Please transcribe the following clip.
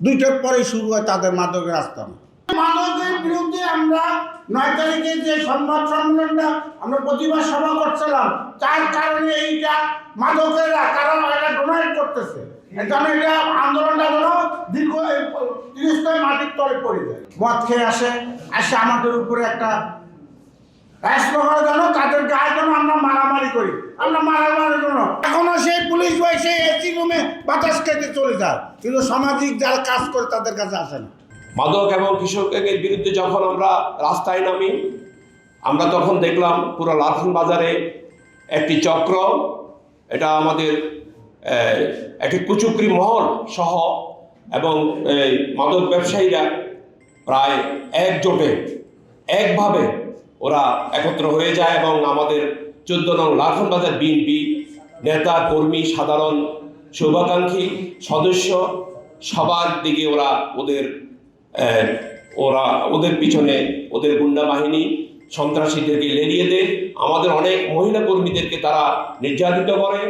2টার পরে শুরু হয় তাদের মাদকের আস্তানা। মাদকের বিরুদ্ধে আমরা 9 তারিখে যে সংবাদ সম্মেলনটা আমরা প্রতিবাদ সভা করছিলাম, তার কারণে এইটা মাদকেরা কারণ এটা ডোনেট করতেছে, এখানে এটা আন্দোলনটা হলো দীর্ঘ 30 মাটির তলে পড়ে যায়। মদ খেয়ে আসে আমাদের উপরে একটা তাদের গায়ে যেন আমরা মারামারি করি, আমরা মারামারি জন্য এখনো সেই পুলিশ ভাই সেই এসি রুমে বাতাস খেতে চলে যায়, কিন্তু সামাজিক যারা কাজ করে তাদের কাছে আসে না। মাদক এবং কৃষকের বিরুদ্ধে যখন আমরা রাস্তায় নামি, আমরা তখন দেখলাম পুরো লালখান বাজারে একটি চক্র, এটা আমাদের একটি কুচক্রি মহল সহ এবং মাদক ব্যবসায়ীরা প্রায় একজোটে একভাবে ওরা একত্র হয়ে যায় এবং আমাদের 14 নং লালখান বাজার বিএনপি নেতা কর্মী সাধারণ শুভাকাঙ্ক্ষী সদস্য সবার দিকে ওদের পিছনে ওদের গুন্ডা বাহিনী সন্ত্রাসীদেরকে লেলিয়ে দেয়। আমাদের অনেক মহিলা কর্মীদেরকে তারা নির্যাতিত করে।